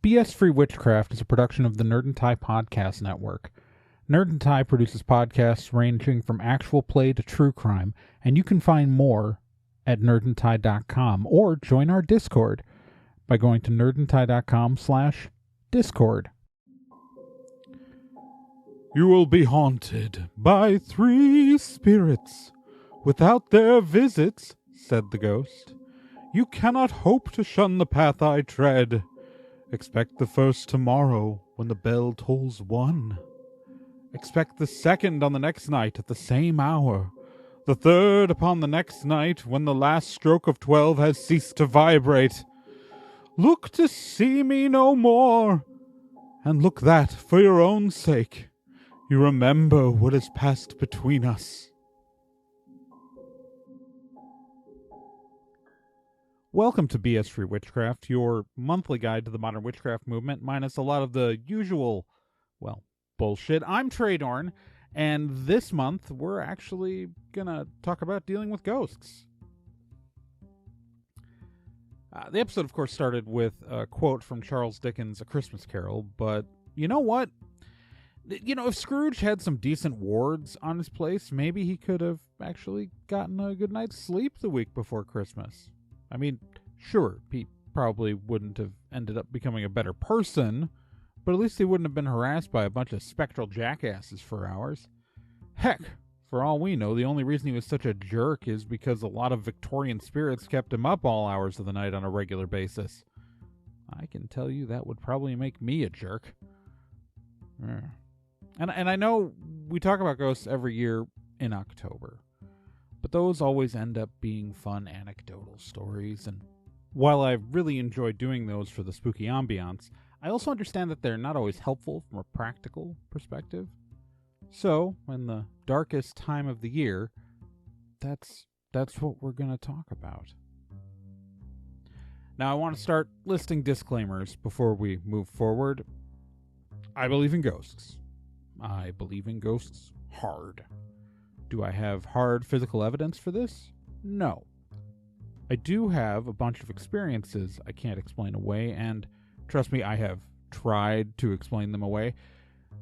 BS-Free Witchcraft is a production of the Nerd Podcast Network. Nerd produces podcasts ranging from actual play to true crime, and you can find more at nerdandtie.com or join our Discord by going to nerdandtie.com/Discord. You will be haunted by 3 spirits. Without their visits, said the ghost, you cannot hope to shun the path I tread. Expect the first tomorrow when the bell tolls 1. Expect the second on the next night at the same hour. The third upon the next night when the last stroke of 12 has ceased to vibrate. Look to see me no more, and look that for your own sake. You remember what has passed between us. Welcome to BS-Free Witchcraft, your monthly guide to the modern witchcraft movement, minus a lot of the usual, bullshit. I'm Trey Dorn, and this month we're actually gonna talk about dealing with ghosts. The episode, of course, started with a quote from Charles Dickens' A Christmas Carol, but you know what? If Scrooge had some decent wards on his place, maybe he could have actually gotten a good night's sleep the week before Christmas. I mean, sure, he probably wouldn't have ended up becoming a better person, but at least he wouldn't have been harassed by a bunch of spectral jackasses for hours. Heck, for all we know, the only reason he was such a jerk is because a lot of Victorian spirits kept him up all hours of the night on a regular basis. I can tell you that would probably make me a jerk. And I know we talk about ghosts every year in October, but those always end up being fun anecdotal stories, and while I really enjoy doing those for the spooky ambiance, I also understand that they're not always helpful from a practical perspective. So, in the darkest time of the year, that's what we're going to talk about. Now, I want to start listing disclaimers before we move forward. I believe in ghosts. I believe in ghosts hard. Do I have hard physical evidence for this? No. I do have a bunch of experiences I can't explain away, and trust me, I have tried to explain them away.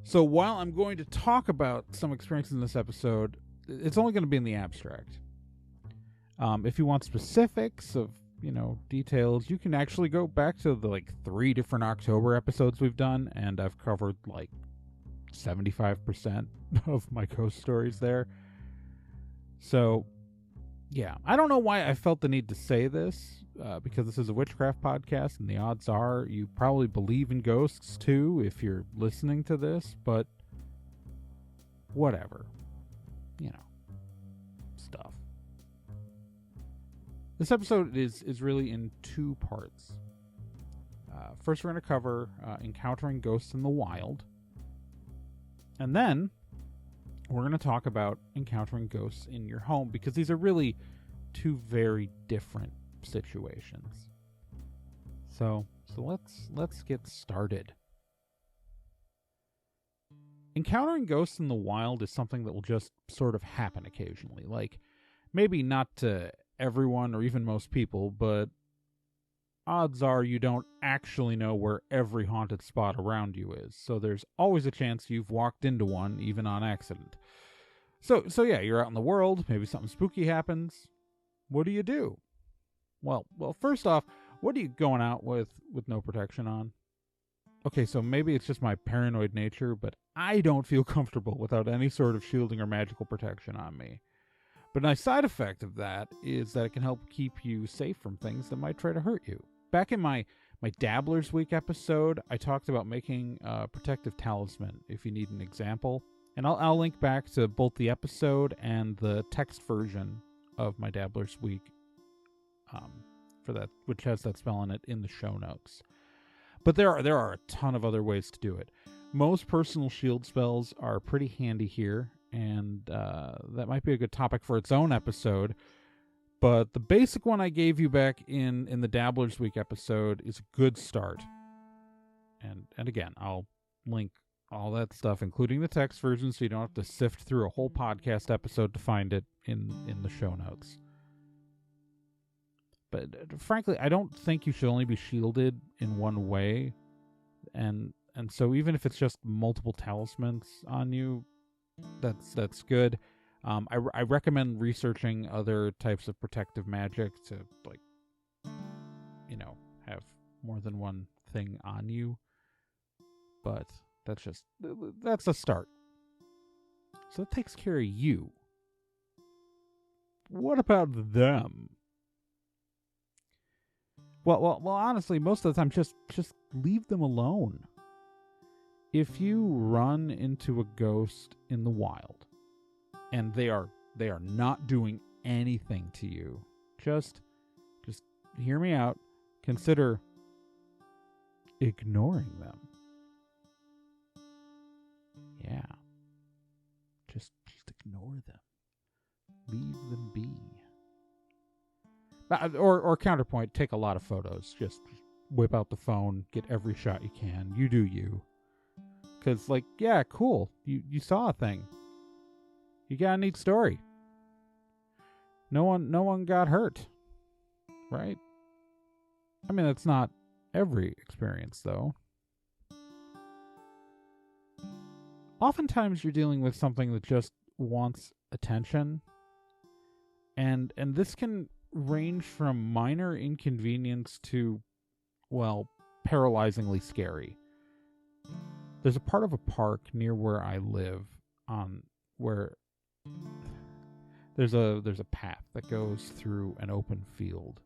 So while I'm going to talk about some experiences in this episode, it's only going to be in the abstract. If you want specifics of, details, you can actually go back to the 3 different October episodes we've done, and I've covered 75% of my ghost stories there. So, yeah, I don't know why I felt the need to say this, because this is a witchcraft podcast, and the odds are you probably believe in ghosts too if you're listening to this, but whatever. Stuff. This episode is really in 2 parts. First, we're going to cover encountering ghosts in the wild. And then we're going to talk about encountering ghosts in your home, because these are really 2 very different situations. So let's get started. Encountering ghosts in the wild is something that will just sort of happen occasionally. Maybe not to everyone or even most people, but odds are you don't actually know where every haunted spot around you is, so there's always a chance you've walked into one, even on accident. So yeah, you're out in the world, maybe something spooky happens. What do you do? Well, first off, what are you going out with no protection on? Okay, so maybe it's just my paranoid nature, but I don't feel comfortable without any sort of shielding or magical protection on me. But a side effect of that is that it can help keep you safe from things that might try to hurt you. Back in my Dabblers Week episode, I talked about making a protective talisman if you need an example. And I'll link back to both the episode and the text version of my Dabblers Week for that, which has that spell in it, in the show notes. But there are a ton of other ways to do it. Most personal shield spells are pretty handy here, and that might be a good topic for its own episode. But the basic one I gave you back in the Dabblers Week episode is a good start. And again, I'll link all that stuff, including the text version, so you don't have to sift through a whole podcast episode to find it in the show notes. But frankly, I don't think you should only be shielded in one way. And so even if it's just multiple talismans on you, that's good. I recommend researching other types of protective magic to, like, have more than one thing on you. But that's a start. So that takes care of you. What about them? Well, honestly, most of the time, just leave them alone. If you run into a ghost in the wild, and they are not doing anything to you, just hear me out. Consider ignoring them. Yeah. Just ignore them. Leave them be. Or counterpoint, take a lot of photos. Just whip out the phone, get every shot you can. You do you. Because, like, yeah, cool. You saw a thing. You got a neat story. No one got hurt. Right? I mean, that's not every experience, though. Oftentimes you're dealing with something that just wants attention. And this can range from minor inconvenience to, well, paralyzingly scary. There's a part of a park near where I live where there's a path that goes through an open field.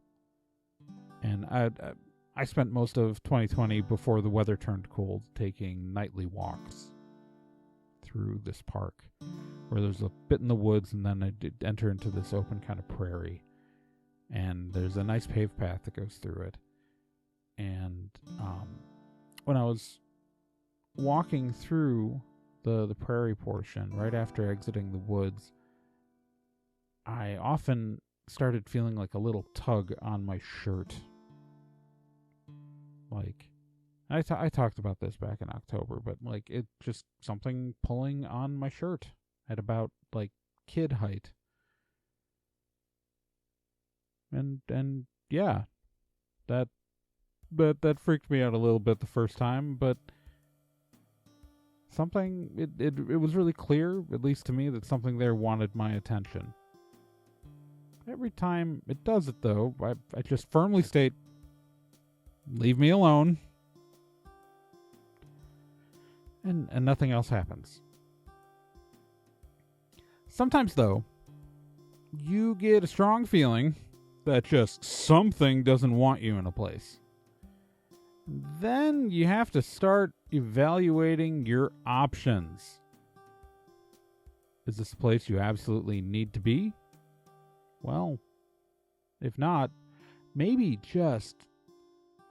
And I spent most of 2020 before the weather turned cold taking nightly walks through this park, where there's a bit in the woods, and then I did enter into this open kind of prairie, and there's a nice paved path that goes through it. And when I was walking through the prairie portion, right after exiting the woods, I often started feeling like a little tug on my shirt. Like, I talked about this back in October, but, like, it just something pulling on my shirt at about, like, kid height. And yeah, that freaked me out a little bit the first time, but something, it was really clear, at least to me, that something there wanted my attention. Every time it does it, though, I just firmly state, leave me alone. And nothing else happens. Sometimes, though, you get a strong feeling that just something doesn't want you in a place. Then you have to start evaluating your options. Is this a place you absolutely need to be? Well, if not, maybe just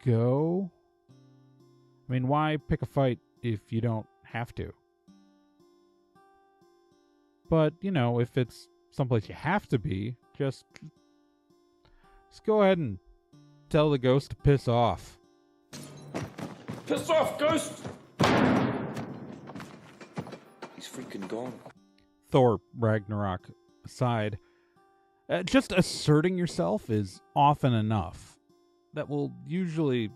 go. I mean, why pick a fight if you don't have to? But, if it's someplace you have to be, just go ahead and tell the ghost to piss off. Piss off, ghost! He's freaking gone. Thor Ragnarok aside, just asserting yourself is often enough. That will usually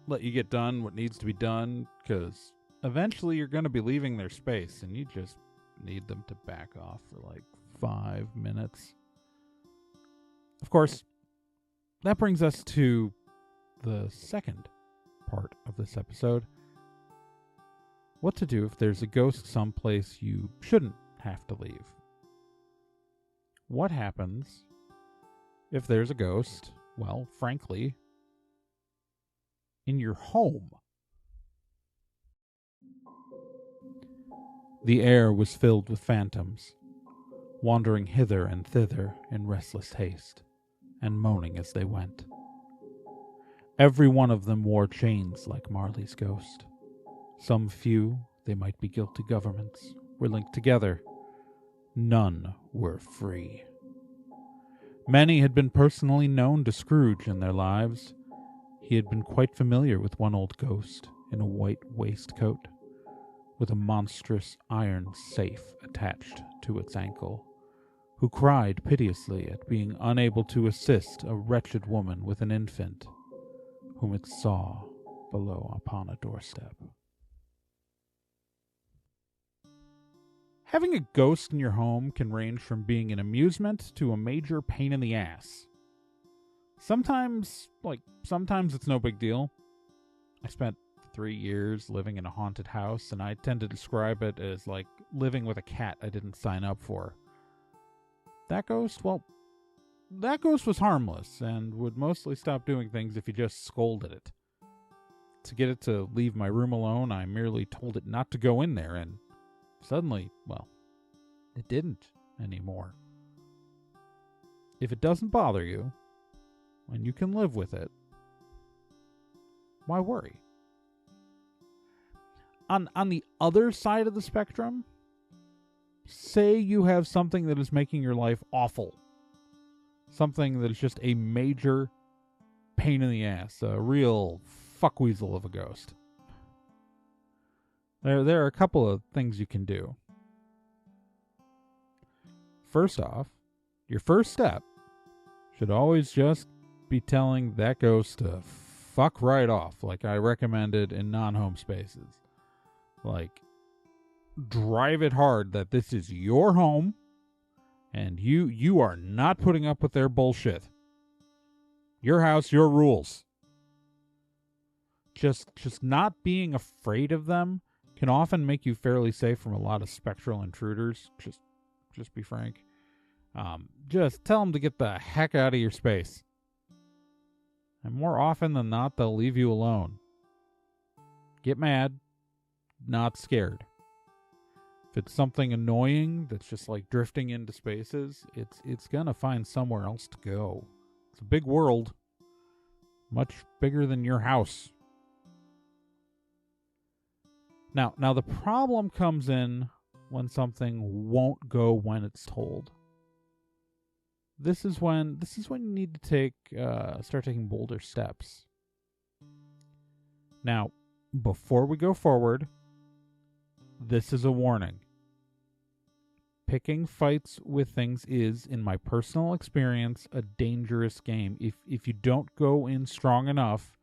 let you get done what needs to be done, because eventually you're going to be leaving their space, and you just need them to back off for like 5 minutes. Of course, that brings us to the second part of this episode. What to do if there's a ghost someplace you shouldn't have to leave. What happens if there's a ghost, well, frankly, in your home? The air was filled with phantoms, wandering hither and thither in restless haste, and moaning as they went. Every one of them wore chains like Marley's ghost. Some few, they might be guilty governments, were linked together. None were free. Many had been personally known to Scrooge in their lives. He had been quite familiar with one old ghost in a white waistcoat, with a monstrous iron safe attached to its ankle, who cried piteously at being unable to assist a wretched woman with an infant, whom it saw below upon a doorstep. Having a ghost in your home can range from being an amusement to a major pain in the ass. Sometimes it's no big deal. I spent 3 years living in a haunted house, and I tend to describe it as like living with a cat I didn't sign up for. That ghost was harmless and would mostly stop doing things if you just scolded it. To get it to leave my room alone, I merely told it not to go in there, and suddenly, it didn't anymore. If it doesn't bother you, and you can live with it, why worry? On the other side of the spectrum, say you have something that is making your life awful. Something that is just a major pain in the ass, a real fuckweasel of a ghost. There are a couple of things you can do. First off, your first step should always just be telling that ghost to fuck right off, like I recommended in non-home spaces. Like, drive it hard that this is your home, and you are not putting up with their bullshit. Your house, your rules. Just not being afraid of them can often make you fairly safe from a lot of spectral intruders. Just be frank. Just tell them to get the heck out of your space. And more often than not, they'll leave you alone. Get mad, not scared. If it's something annoying that's just like drifting into spaces, it's gonna find somewhere else to go. It's a big world. Much bigger than your house. Now the problem comes in when something won't go when it's told. This is when you need to start taking bolder steps. Now, before we go forward, this is a warning. Picking fights with things is, in my personal experience, a dangerous game. If you don't go in strong enough,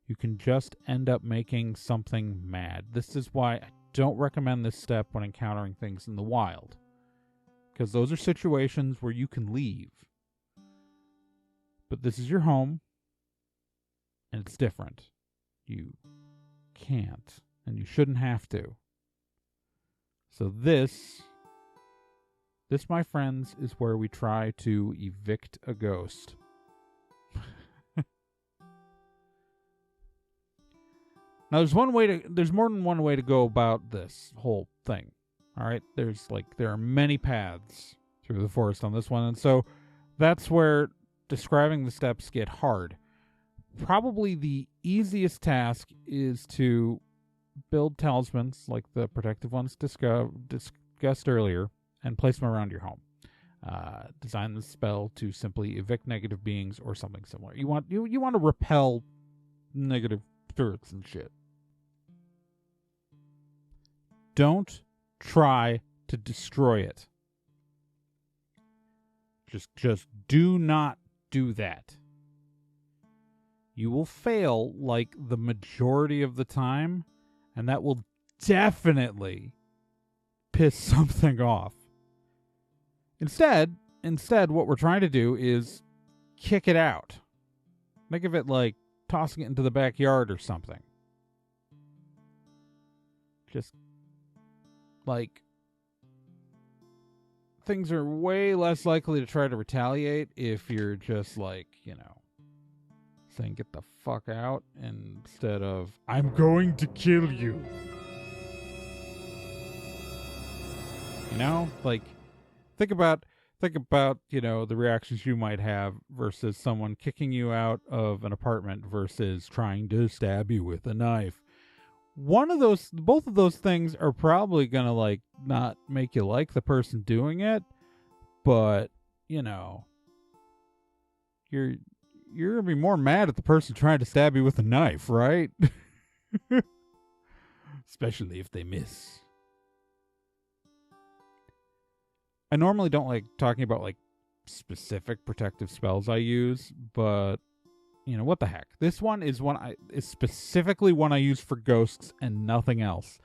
you can just end up making something mad. This is why I don't recommend this step when encountering things in the wild. Because those are situations where you can leave. But this is your home, and it's different. You can't, and you shouldn't have to. So this, my friends, is where we try to evict a ghost. Now, there's more than one way to go about this whole thing. All right, there are many paths through the forest on this one, and so that's where describing the steps get hard. Probably the easiest task is to build talismans like the protective ones discussed earlier and place them around your home. Design the spell to simply evict negative beings or something similar. You want to repel negative spirits and shit. Don't try to destroy it. Just do not do that. You will fail like the majority of the time, and that will definitely piss something off. Instead, what we're trying to do is kick it out. Think of it like tossing it into the backyard or something. Just like things are way less likely to try to retaliate if you're just like, saying get the fuck out instead of I'm going to kill you. Like think about the reactions you might have versus someone kicking you out of an apartment versus trying to stab you with a knife. Both of those things are probably gonna not make you like the person doing it, but you're gonna be more mad at the person trying to stab you with a knife, right? Especially if they miss. I normally don't like talking about specific protective spells I use, but what the heck? This one is specifically one I use for ghosts and nothing else.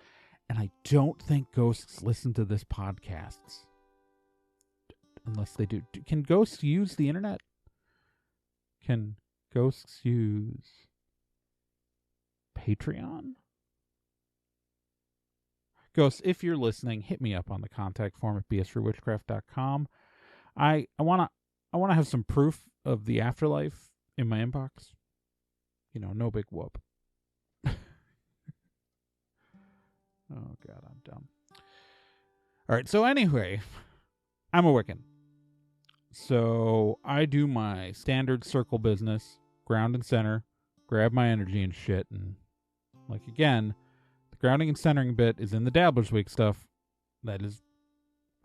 And I don't think ghosts listen to this podcast. Unless they do. Can ghosts use the internet? Can ghosts use Patreon? Ghosts, if you're listening, hit me up on the contact form at BS-Free-Witchcraft.com. I wanna have some proof of the afterlife in my inbox. You know, no big whoop. Oh God, I'm dumb. All right, so anyway, I'm a Wiccan. So I do my standard circle business, ground and center, grab my energy and shit, and like again, the grounding and centering bit is in the Dabbler's Week stuff. That is,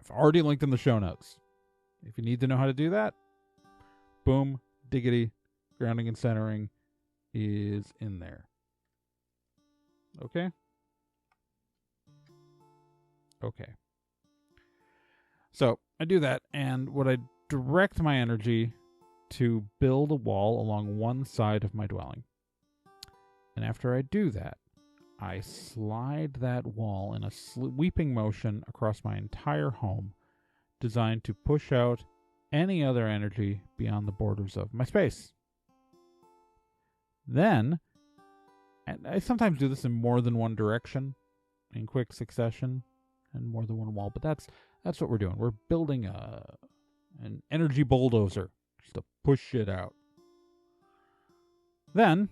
I've already linked in the show notes. If you need to know how to do that, boom, diggity, grounding and centering is in there. Okay? Okay. So I do that, and what I direct my energy to build a wall along one side of my dwelling. And after I do that, I slide that wall in a sweeping motion across my entire home, designed to push out any other energy beyond the borders of my space. Then, and I sometimes do this in more than one direction, in quick succession, and more than one wall, but that's what we're doing. We're building an energy bulldozer just to push shit out. Then,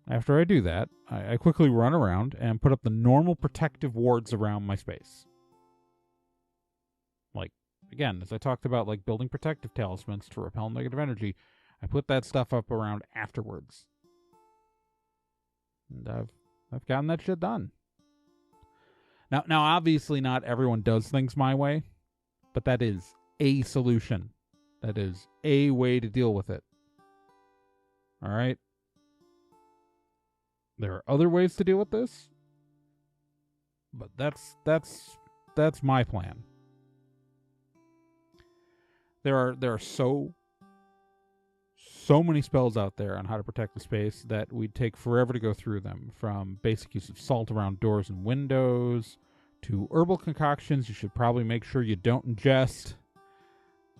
after I do that, I quickly run around and put up the normal protective wards around my space. Like, again, as I talked about, like building protective talismans to repel negative energy, I put that stuff up around afterwards. And I've gotten that shit done. Now, obviously, not everyone does things my way, but that is a solution. That is a way to deal with it. All right? There are other ways to deal with this, but that's my plan. There are so many spells out there on how to protect the space that we'd take forever to go through them, from basic use of salt around doors and windows to herbal concoctions you should probably make sure you don't ingest,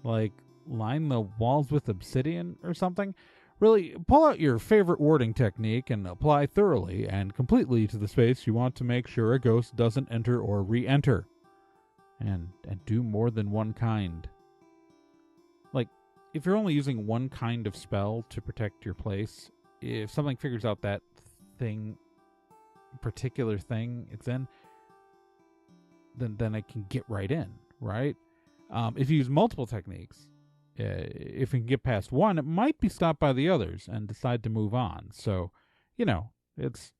like line the walls with obsidian or something. Really, pull out your favorite warding technique and apply thoroughly and completely to the space you want to make sure a ghost doesn't enter or re-enter. And do more than one kind. Like, if you're only using one kind of spell to protect your place, if something figures out that particular thing it's in, then it can get right in, right? If you use multiple techniques, if you can get past one, it might be stopped by the others and decide to move on. So, you know, it's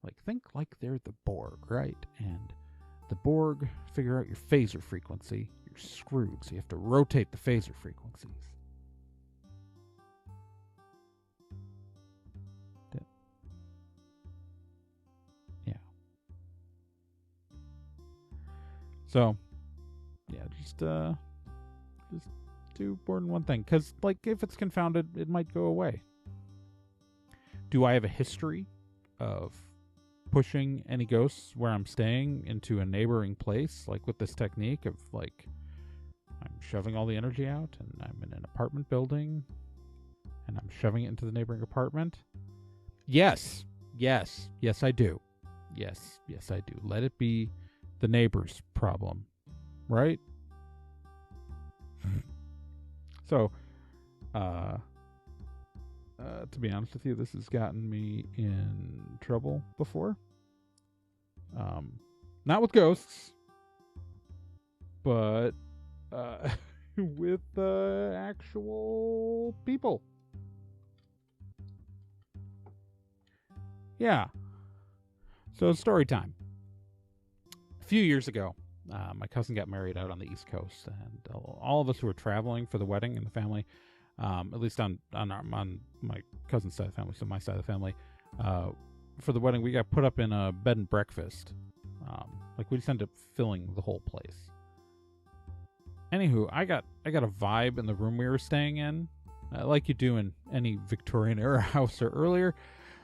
like, think like they're the Borg, right? And the Borg figure out your phaser frequency. You're screwed, so you have to rotate the phaser frequencies. Yeah. So, yeah, just do more than one thing, because like if it's confounded, it might go away. Do I have a history of pushing any ghosts where I'm staying into a neighboring place, like with this technique of like I'm shoving all the energy out and I'm in an apartment building and I'm shoving it into the neighboring apartment? Yes I do. Yes I do. Let it be the neighbor's problem, right? So, to be honest with you, this has gotten me in trouble before. Not with ghosts, but with actual people. Yeah. So, story time. A few years ago, my cousin got married out on the East Coast, and all of us who were traveling for the wedding in the family, at least on my cousin's side of the family, so my side of the family, for the wedding, we got put up in a bed and breakfast. Like, we just ended up filling the whole place. Anywho, I got a vibe in the room we were staying in, like you do in any Victorian era house or earlier,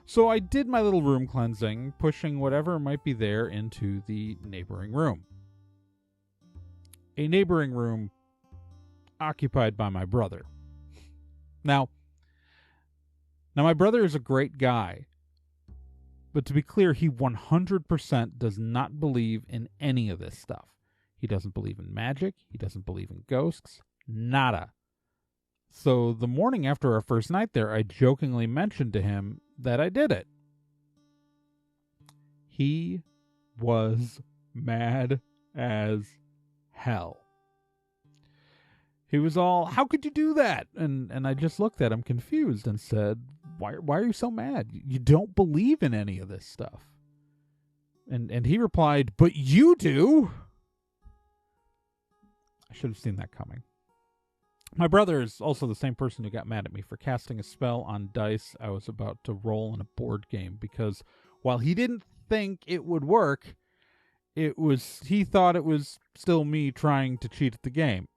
So I did my little room cleansing, pushing whatever might be there into the neighboring room. A neighboring room occupied by my brother. Now my brother is a great guy, but to be clear, he 100% does not believe in any of this stuff. He doesn't believe in magic. He doesn't believe in ghosts. Nada. So the morning after our first night there, I jokingly mentioned to him that I did it. He was mad as hell. He was all, "How could you do that?" And I just looked at him confused and said, Why are you so mad? You don't believe in any of this stuff. And he replied, "But you do." I should have seen that coming. My brother is also the same person who got mad at me for casting a spell on dice I was about to roll in a board game, because while he didn't think it would work, he thought it was still me trying to cheat at the game.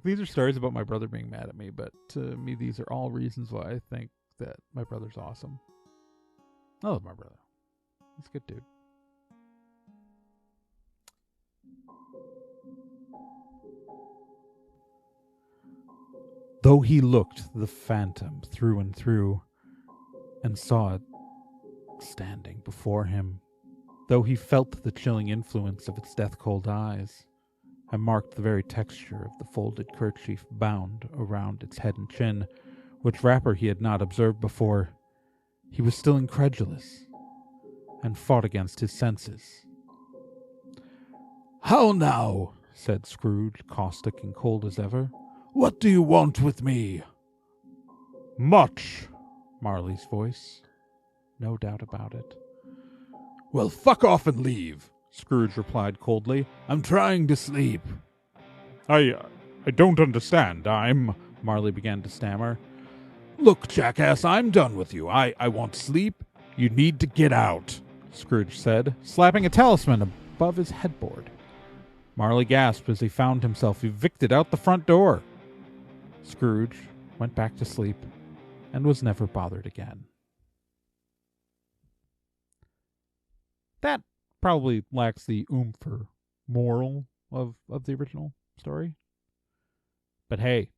These are stories about my brother being mad at me, but to me, these are all reasons why I think that my brother's awesome. I love my brother. He's a good dude. Though he looked the phantom through and through, and saw it standing before him, though he felt the chilling influence of its death-cold eyes, I marked the very texture of the folded kerchief bound around its head and chin, which wrapper he had not observed before. He was still incredulous, and fought against his senses. "How now?" said Scrooge, caustic and cold as ever. "What do you want with me?" "Much," Marley's voice. No doubt about it. "Well, fuck off and leave," Scrooge replied coldly. "I'm trying to sleep." I don't understand. Marley began to stammer. "Look, jackass, I'm done with you. I want sleep. You need to get out," Scrooge said, slapping a talisman above his headboard. Marley gasped as he found himself evicted out the front door. Scrooge went back to sleep and was never bothered again. That probably lacks the oomph or moral of the original story. But hey,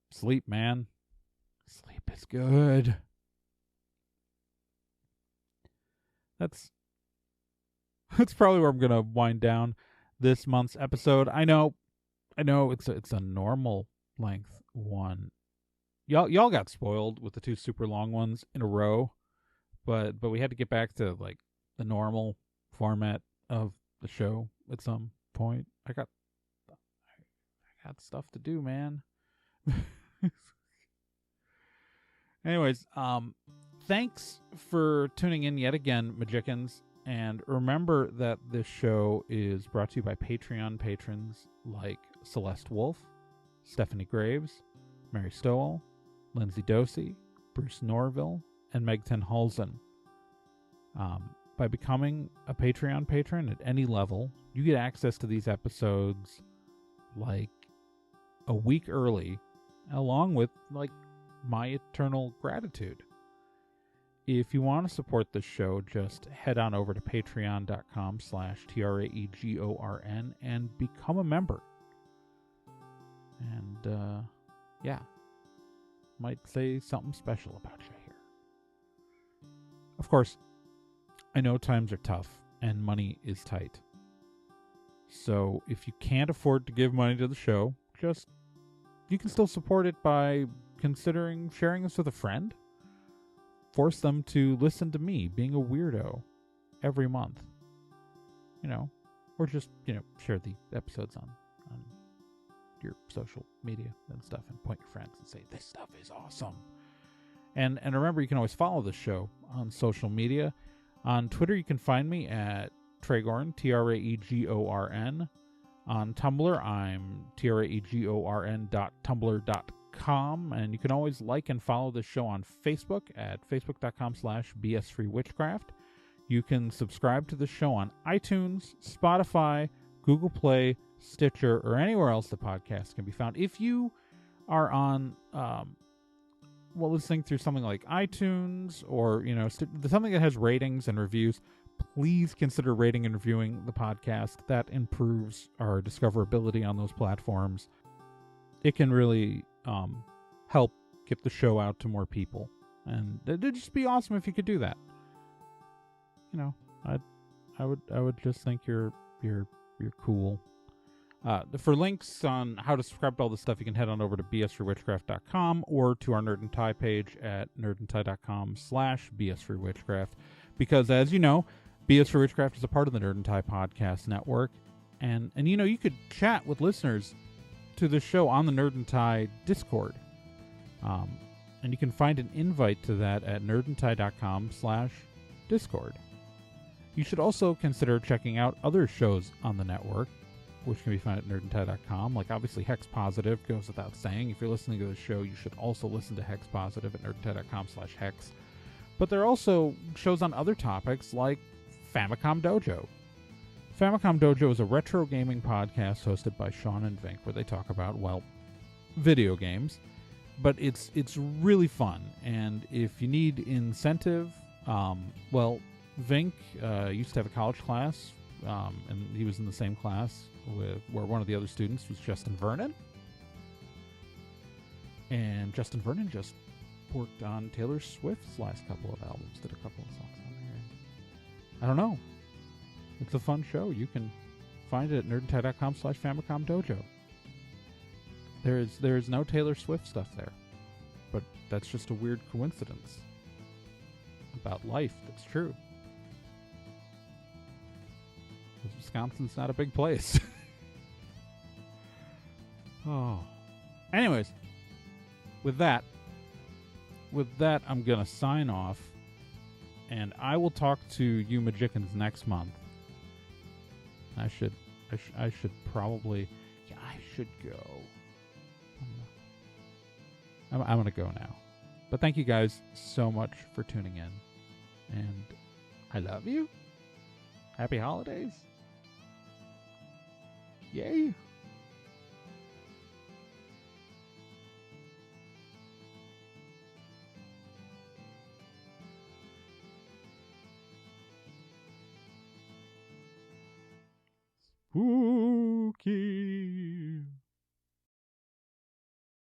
sleep, man. Sleep is good. That's probably where I'm gonna wind down this month's episode. I know it's a normal length one. Y'all got spoiled with the two super long ones in a row, but we had to get back to like the normal format of the show at some point. I got stuff to do, man. Anyways, thanks for tuning in yet again, Magicians. And remember that this show is brought to you by Patreon patrons like Celeste Wolf, Stephanie Graves, Mary Stowell, Lindsay Dosey, Bruce Norville, and Meg Ten Halsen. By becoming a Patreon patron at any level, you get access to these episodes like a week early, along with like my eternal gratitude. If you want to support this show, just head on over to patreon.com/TRAEGORN and become a member. And, might say something special about you here. Of course, I know times are tough and money is tight. So if you can't afford to give money to the show, you can still support it by considering sharing this with a friend. Force them to listen to me being a weirdo every month. Or just, share the episodes on your social media and stuff and point your friends and say, this stuff is awesome. And remember, you can always follow the show on social media. On Twitter, you can find me at Tragorn, TRAEGORN. On Tumblr, I'm TRAEGORN.tumblr.com. And you can always like and follow this show on Facebook at facebook.com/BS-Free Witchcraft. You can subscribe to the show on iTunes, Spotify, Google Play, Stitcher, or anywhere else the podcast can be found. If you are on, listening through something like iTunes or, something that has ratings and reviews, please consider rating and reviewing the podcast. That improves our discoverability on those platforms. It can really help get the show out to more people. And it'd just be awesome if you could do that. I would just think you're cool. For links on how to subscribe to all this stuff, you can head on over to BS-FreeWitchcraft.com or to our Nerd and Tie page at nerdandtie.com/BS-FreeWitchcraft. Because, as you know, BS-Free Witchcraft is a part of the Nerd and Tie podcast network. And you could chat with listeners to this show on the Nerd and Tie Discord. And you can find an invite to that at nerdandtie.com/Discord. You should also consider checking out other shows on the network, which can be found at nerdandtie.com. Like, obviously, Hex Positive goes without saying. If you're listening to the show, you should also listen to Hex Positive at nerdandtie.com/Hex. But there are also shows on other topics like Famicom Dojo. Famicom Dojo is a retro gaming podcast hosted by Sean and Vink, where they talk about, video games. But it's really fun, and if you need incentive, Vink used to have a college class, and he was in the same class where one of the other students was Justin Vernon. And Justin Vernon just worked on Taylor Swift's last couple of albums, did a couple of songs on there. I don't know. It's a fun show. You can find it at nerdandtie.com/Famicom Dojo. There's no Taylor Swift stuff there, but that's just a weird coincidence about life that's true. Because Wisconsin's not a big place. Anyways, with that, I'm gonna sign off, and I will talk to you magicians next month. I should probably, I should go. I'm going to go now. But thank you guys so much for tuning in. And I love you. Happy holidays. Yay. Spooky.